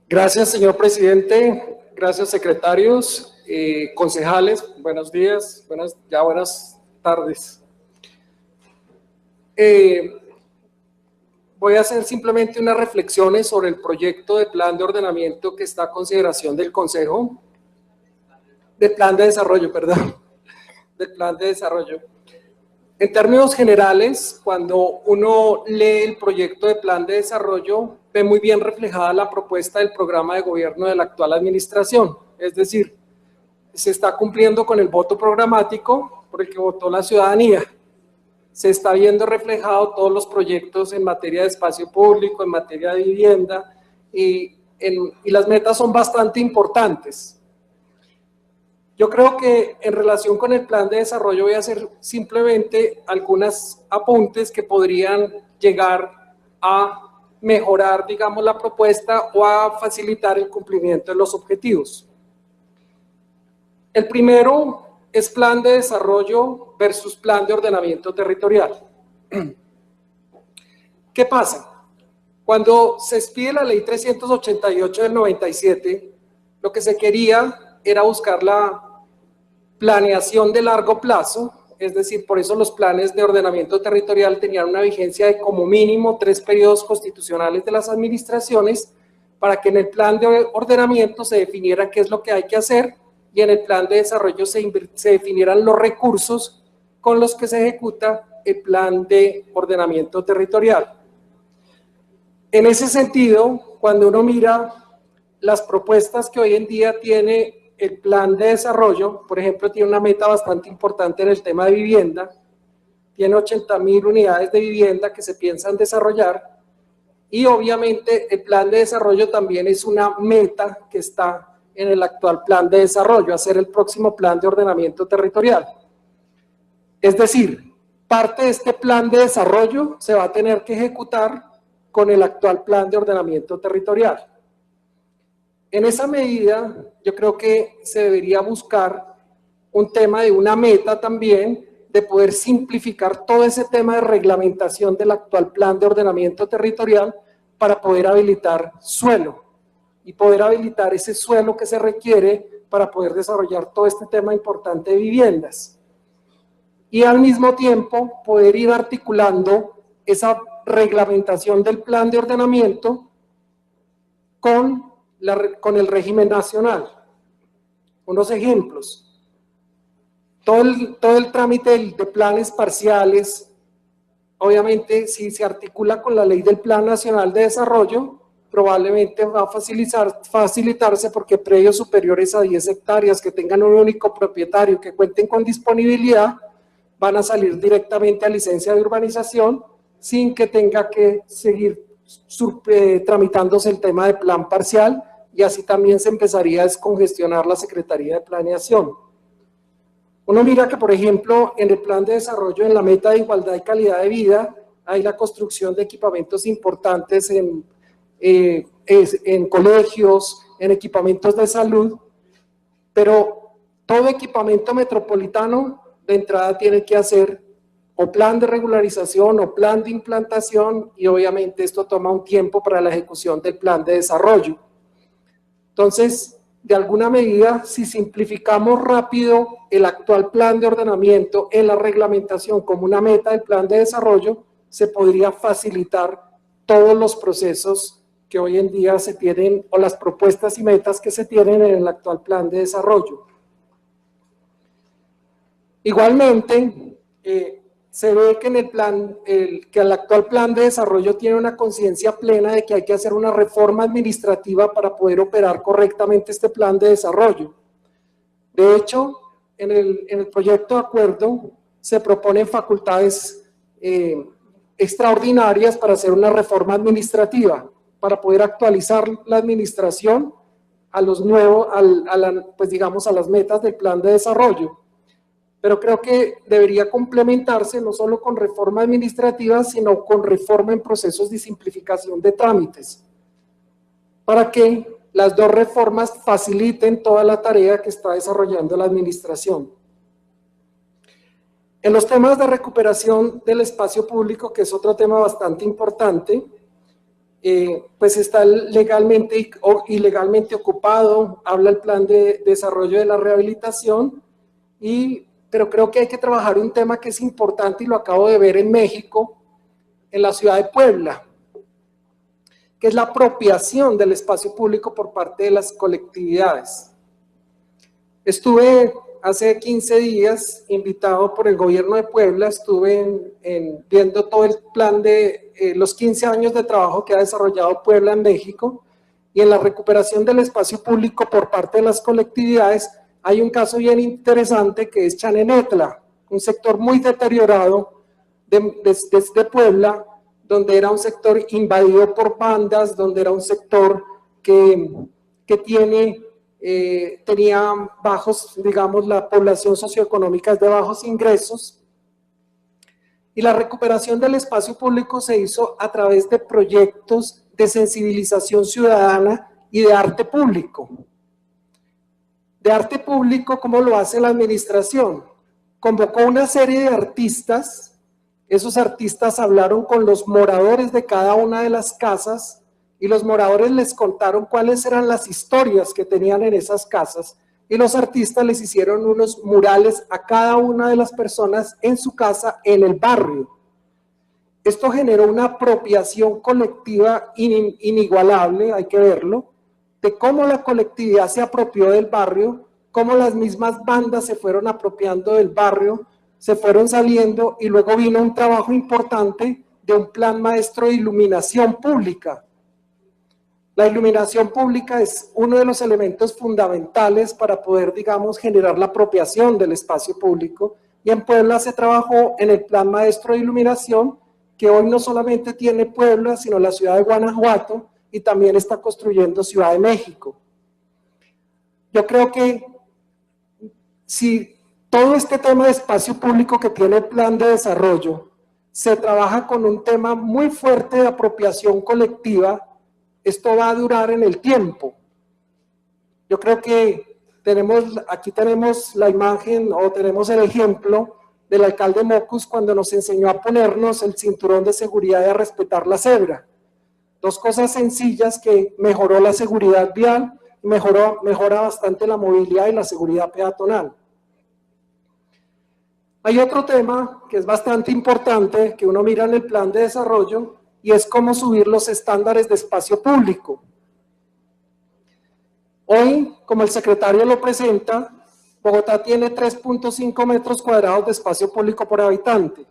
Gracias, señor presidente. Gracias, secretarios, concejales. Buenos días, buenas tardes. Voy a hacer simplemente unas reflexiones sobre el proyecto de plan de ordenamiento que está a consideración del Consejo, del plan de desarrollo, perdón, del plan de desarrollo. En términos generales, cuando uno lee el proyecto de plan de desarrollo, ve muy bien reflejada la propuesta del programa de gobierno de la actual administración. Es decir, se está cumpliendo con el voto programático por el que votó la ciudadanía. Se está viendo reflejado todos los proyectos en materia de espacio público, en materia de vivienda, y las metas son bastante importantes. Yo creo que en relación con el plan de desarrollo voy a hacer simplemente algunos apuntes que podrían llegar a mejorar, digamos, la propuesta o a facilitar el cumplimiento de los objetivos. El primero es plan de desarrollo versus plan de ordenamiento territorial. ¿Qué pasa? Cuando se expide la ley 388 del 97, lo que se quería era buscar la planeación de largo plazo, es decir, por eso los planes de ordenamiento territorial tenían una vigencia de como mínimo 3 periodos constitucionales de las administraciones, para que en el plan de ordenamiento se definiera qué es lo que hay que hacer y en el plan de desarrollo se definieran los recursos con los que se ejecuta el plan de ordenamiento territorial. En ese sentido, cuando uno mira las propuestas que hoy en día tiene el plan de desarrollo, por ejemplo, tiene una meta bastante importante en el tema de vivienda, tiene 80.000 unidades de vivienda que se piensan desarrollar, y obviamente el plan de desarrollo también es una meta que está en el actual plan de desarrollo, hacer el próximo plan de ordenamiento territorial. Es decir, parte de este plan de desarrollo se va a tener que ejecutar con el actual plan de ordenamiento territorial. En esa medida, yo creo que se debería buscar un tema de una meta también, de poder simplificar todo ese tema de reglamentación del actual plan de ordenamiento territorial para poder habilitar suelo y poder habilitar ese suelo que se requiere para poder desarrollar todo este tema importante de viviendas. Y al mismo tiempo poder ir articulando esa reglamentación del plan de ordenamiento con el régimen nacional. Unos ejemplos. Todo el trámite de planes parciales, obviamente, si se articula con la ley del Plan Nacional de Desarrollo, probablemente va a facilitarse porque predios superiores a 10 hectáreas que tengan un único propietario, que cuenten con disponibilidad, van a salir directamente a licencia de urbanización sin que tenga que seguir tramitándose el tema de plan parcial, y así también se empezaría a descongestionar la Secretaría de Planeación. Uno mira que, por ejemplo, en el plan de desarrollo, en la meta de igualdad y calidad de vida, hay la construcción de equipamientos importantes en colegios, en equipamientos de salud, pero todo equipamiento metropolitano de entrada tiene que hacer o plan de regularización o plan de implantación, y obviamente esto toma un tiempo para la ejecución del plan de desarrollo. Entonces, de alguna medida, si simplificamos rápido el actual plan de ordenamiento en la reglamentación como una meta del plan de desarrollo, se podría facilitar todos los procesos que hoy en día se tienen, o las propuestas y metas que se tienen en el actual plan de desarrollo. Igualmente, se ve que el actual plan de desarrollo tiene una conciencia plena de que hay que hacer una reforma administrativa para poder operar correctamente este plan de desarrollo. De hecho, en el proyecto de acuerdo se proponen facultades extraordinarias para hacer una reforma administrativa, para poder actualizar la administración a los nuevos, pues digamos, a las metas del plan de desarrollo. Pero creo que debería complementarse no solo con reforma administrativa, sino con reforma en procesos de simplificación de trámites, para que las dos reformas faciliten toda la tarea que está desarrollando la administración. En los temas de recuperación del espacio público, que es otro tema bastante importante, pues está legalmente o ilegalmente ocupado, habla el plan de desarrollo de la rehabilitación, pero creo que hay que trabajar un tema que es importante y lo acabo de ver en México, en la ciudad de Puebla, que es la apropiación del espacio público por parte de las colectividades. Estuve hace 15 días invitado por el gobierno de Puebla, estuve viendo todo el plan de los 15 años de trabajo que ha desarrollado Puebla en México, y en la recuperación del espacio público por parte de las colectividades hay un caso bien interesante que es Chanenetla, un sector muy deteriorado desde Puebla, donde era un sector invadido por bandas, donde era un sector que tenía bajos, digamos, la población socioeconómica es de bajos ingresos, y la recuperación del espacio público se hizo a través de proyectos de sensibilización ciudadana y de arte público. De arte público, ¿cómo lo hace la administración? Convocó una serie de artistas, esos artistas hablaron con los moradores de cada una de las casas, y los moradores les contaron cuáles eran las historias que tenían en esas casas, y los artistas les hicieron unos murales a cada una de las personas en su casa, en el barrio. Esto generó una apropiación colectiva inigualable, hay que verlo, de cómo la colectividad se apropió del barrio, cómo las mismas bandas se fueron apropiando del barrio, se fueron saliendo, y luego vino un trabajo importante de un plan maestro de iluminación pública. La iluminación pública es uno de los elementos fundamentales para poder, digamos, generar la apropiación del espacio público, y en Puebla se trabajó en el plan maestro de iluminación, que hoy no solamente tiene Puebla, sino la ciudad de Guanajuato, y también está construyendo Ciudad de México. Yo creo que si todo este tema de espacio público que tiene el plan de desarrollo se trabaja con un tema muy fuerte de apropiación colectiva, esto va a durar en el tiempo. Yo creo que aquí tenemos la imagen, o tenemos el ejemplo del alcalde Mockus cuando nos enseñó a ponernos el cinturón de seguridad y a respetar la cebra. Dos cosas sencillas que mejoró la seguridad vial y mejora bastante la movilidad y la seguridad peatonal. Hay otro tema que es bastante importante que uno mira en el plan de desarrollo, y es cómo subir los estándares de espacio público. Hoy, como el secretario lo presenta, Bogotá tiene 3.5 metros cuadrados de espacio público por habitante.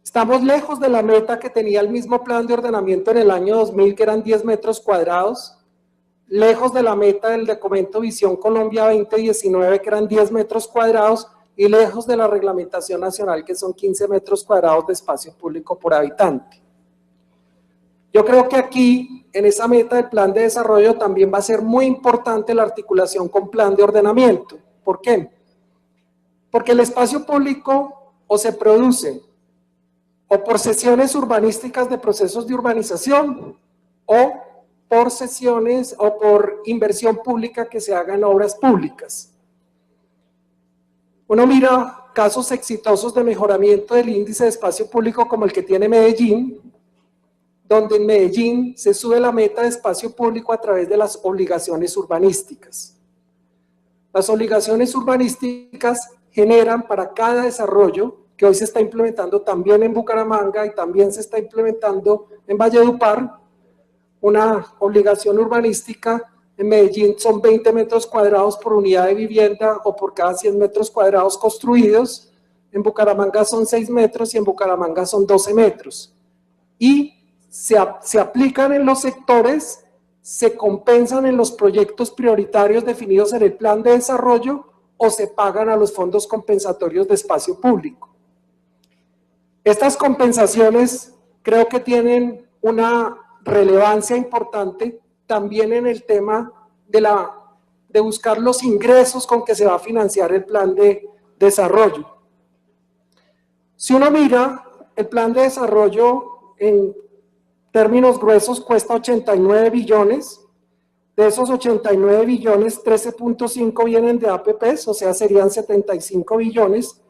Estamos lejos de la meta que tenía el mismo plan de ordenamiento en el año 2000, que eran 10 metros cuadrados, lejos de la meta del documento Visión Colombia 2019, que eran 10 metros cuadrados, y lejos de la reglamentación nacional, que son 15 metros cuadrados de espacio público por habitante. Yo creo que aquí, en esa meta del plan de desarrollo, también va a ser muy importante la articulación con plan de ordenamiento. ¿Por qué? Porque el espacio público o se produce o por sesiones urbanísticas de procesos de urbanización, o por sesiones o por inversión pública que se haga en obras públicas. Uno mira casos exitosos de mejoramiento del índice de espacio público como el que tiene Medellín, donde en Medellín se sube la meta de espacio público a través de las obligaciones urbanísticas. Las obligaciones urbanísticas generan para cada desarrollo, que hoy se está implementando también en Bucaramanga y también se está implementando en Valledupar, una obligación urbanística. En Medellín son 20 metros cuadrados por unidad de vivienda o por cada 100 metros cuadrados construidos. En Bucaramanga son 6 metros y en Bucaramanga son 12 metros. Y se aplican en los sectores, se compensan en los proyectos prioritarios definidos en el plan de desarrollo, o se pagan a los fondos compensatorios de espacio público. Estas compensaciones creo que tienen una relevancia importante también en el tema de buscar los ingresos con que se va a financiar el plan de desarrollo. Si uno mira, el plan de desarrollo en términos gruesos cuesta 89 billones, de esos 89 billones, 13.5 vienen de APPs, o sea, serían 75 billones,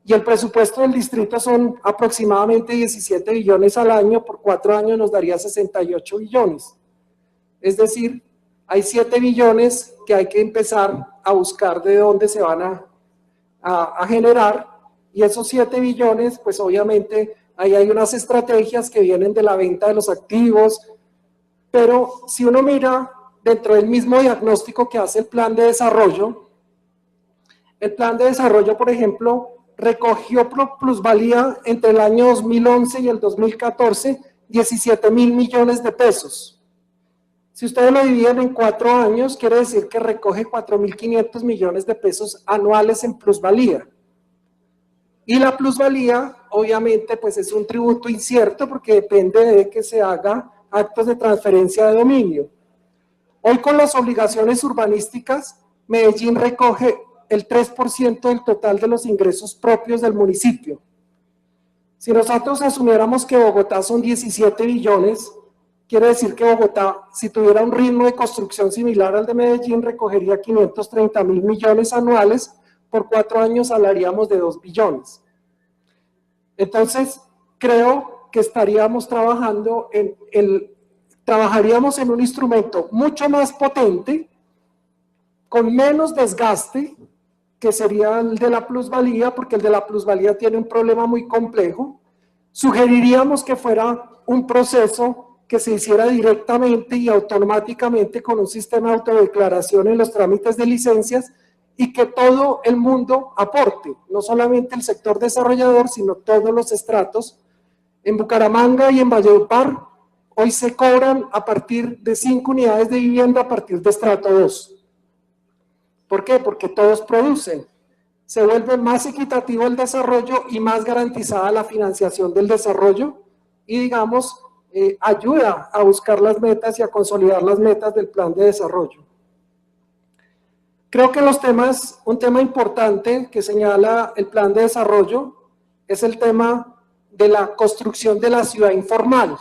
y el presupuesto del distrito son aproximadamente 17 billones al año, por 4 años nos daría 68 billones. Es decir, hay 7 billones que hay que empezar a buscar de dónde se van a generar, y esos 7 billones, pues obviamente ahí hay unas estrategias que vienen de la venta de los activos, pero si uno mira dentro del mismo diagnóstico que hace el plan de desarrollo, por ejemplo, recogió plusvalía entre el año 2011 y el 2014, 17.000 millones de pesos. Si ustedes lo dividen en 4 años, quiere decir que recoge 4.500 millones de pesos anuales en plusvalía. Y la plusvalía, obviamente, pues es un tributo incierto porque depende de que se haga actos de transferencia de dominio. Hoy, con las obligaciones urbanísticas, Medellín recoge el 3% del total de los ingresos propios del municipio. Si nosotros asumiéramos que Bogotá son 17 billones, quiere decir que Bogotá, si tuviera un ritmo de construcción similar al de Medellín, recogería 530.000 millones anuales. Por 4 años hablaríamos de 2 billones. Entonces, creo que estaríamos trabajaríamos en un instrumento mucho más potente, con menos desgaste, que sería el de la plusvalía, porque el de la plusvalía tiene un problema muy complejo. Sugeriríamos que fuera un proceso que se hiciera directamente y automáticamente con un sistema de autodeclaración en los trámites de licencias, y que todo el mundo aporte, no solamente el sector desarrollador, sino todos los estratos. En Bucaramanga y en Valledupar, hoy se cobran a partir de 5 unidades de vivienda a partir de estrato 2. ¿Por qué? Porque todos producen. Se vuelve más equitativo el desarrollo y más garantizada la financiación del desarrollo, y digamos, ayuda a buscar las metas y a consolidar las metas del plan de desarrollo. Creo que un tema importante que señala el plan de desarrollo es el tema de la construcción de la ciudad informal.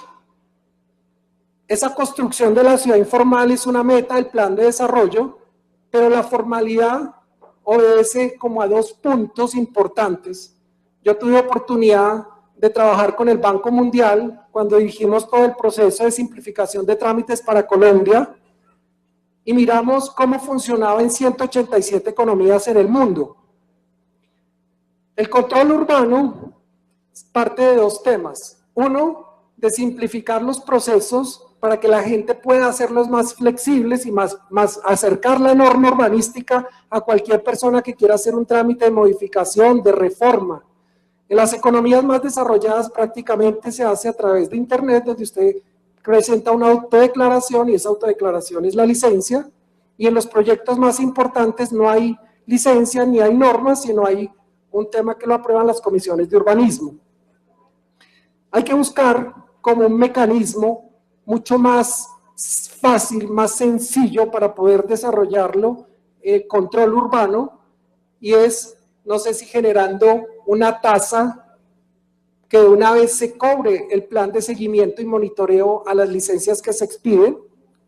Esa construcción de la ciudad informal es una meta del plan de desarrollo, pero la formalidad obedece como a 2 puntos importantes. Yo tuve oportunidad de trabajar con el Banco Mundial cuando dirigimos todo el proceso de simplificación de trámites para Colombia, y miramos cómo funcionaba en 187 economías en el mundo. El control urbano parte de 2 temas. Uno, de simplificar los procesos para que la gente pueda hacerlos más flexibles y más acercar la norma urbanística a cualquier persona que quiera hacer un trámite de modificación, de reforma. En las economías más desarrolladas prácticamente se hace a través de Internet, donde usted presenta una autodeclaración y esa autodeclaración es la licencia, y en los proyectos más importantes no hay licencia ni hay normas, sino hay un tema que lo aprueban las comisiones de urbanismo. Hay que buscar como un mecanismo mucho más fácil, más sencillo para poder desarrollarlo, el control urbano, y es, no sé si generando una tasa que de una vez se cobre el plan de seguimiento y monitoreo a las licencias que se expiden,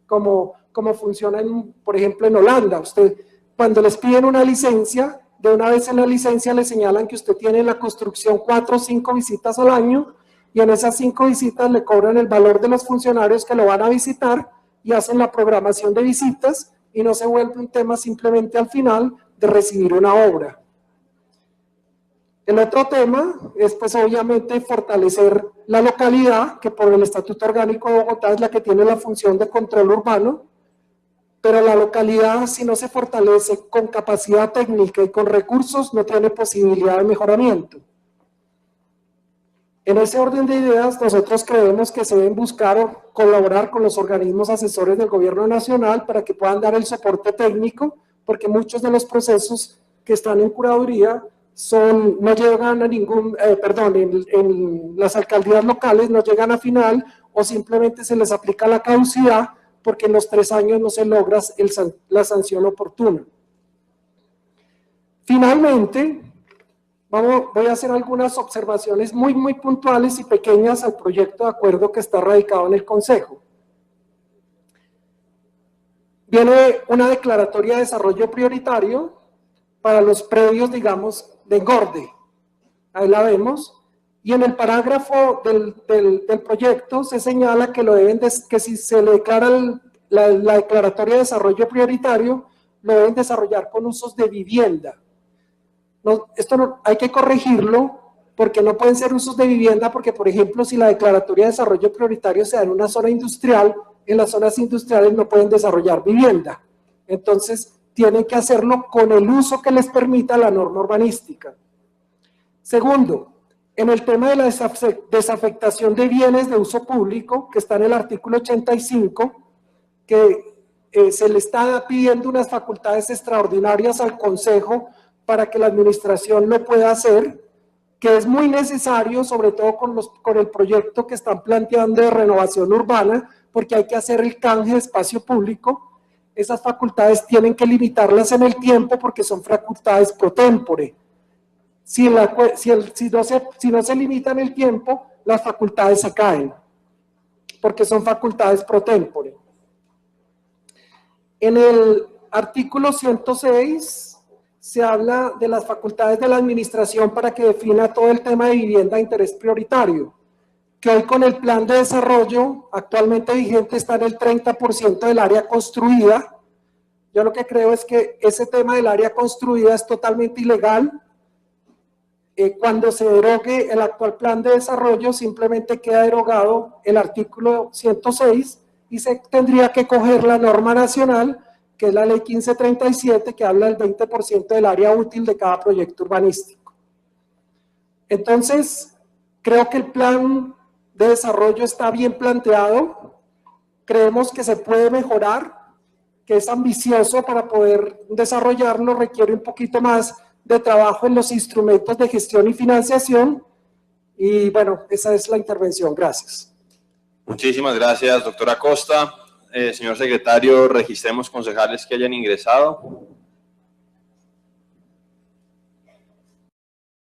como funciona, por ejemplo, en Holanda. Usted, cuando les piden una licencia, de una vez en la licencia le señalan que usted tiene en la construcción 4 o 5 visitas al año, y en esas 5 visitas le cobran el valor de los funcionarios que lo van a visitar y hacen la programación de visitas, y no se vuelve un tema simplemente al final de recibir una obra. El otro tema es, pues, obviamente fortalecer la localidad, que por el Estatuto Orgánico de Bogotá es la que tiene la función de control urbano, pero la localidad, si no se fortalece con capacidad técnica y con recursos, no tiene posibilidad de mejoramiento. En ese orden de ideas, nosotros creemos que se deben buscar o colaborar con los organismos asesores del gobierno nacional para que puedan dar el soporte técnico, porque muchos de los procesos que están en curaduría no llegan a ningún, en las alcaldías locales no llegan a final, o simplemente se les aplica la caducidad porque en los 3 años no se logra la sanción oportuna. Finalmente, voy a hacer algunas observaciones muy puntuales y pequeñas al proyecto de acuerdo que está radicado en el Consejo. Viene una declaratoria de desarrollo prioritario para los predios, digamos, de engorde. ahí la vemos, y en el parágrafo del proyecto se señala que, que si se le declara la declaratoria de desarrollo prioritario, lo deben desarrollar con usos de vivienda. No, esto no, hay que corregirlo, porque no pueden ser usos de vivienda, porque por ejemplo si la declaratoria de desarrollo prioritario se da en una zona industrial, en las zonas industriales no pueden desarrollar vivienda. Entonces tienen que hacerlo con el uso que les permita la norma urbanística. Segundo, en el tema de la desafectación de bienes de uso público, que está en el artículo 85, que se le está pidiendo unas facultades extraordinarias al Consejo para que la administración lo pueda hacer, que es muy necesario, sobre todo con el proyecto que están planteando de renovación urbana, porque hay que hacer el canje de espacio público. Esas facultades tienen que limitarlas en el tiempo porque son facultades pro tempore. Si no se limitan el tiempo, las facultades se caen, porque son facultades pro tempore. En el artículo 106 se habla de las facultades de la administración para que defina todo el tema de vivienda de interés prioritario, que hoy con el plan de desarrollo actualmente vigente está en el 30% del área construida. Yo lo que creo es que ese tema del área construida es totalmente ilegal. Cuando se derogue el actual plan de desarrollo, simplemente queda derogado el artículo 106 y se tendría que coger la norma nacional, que es la ley 1537, que habla del 20% del área útil de cada proyecto urbanístico. Entonces, creo que el plan de desarrollo está bien planteado, creemos que se puede mejorar, que es ambicioso para poder desarrollarlo, requiere un poquito más de trabajo en los instrumentos de gestión y financiación, y bueno, esa es la intervención. Gracias. Muchísimas gracias, doctora Costa. Señor secretario, registremos concejales que hayan ingresado.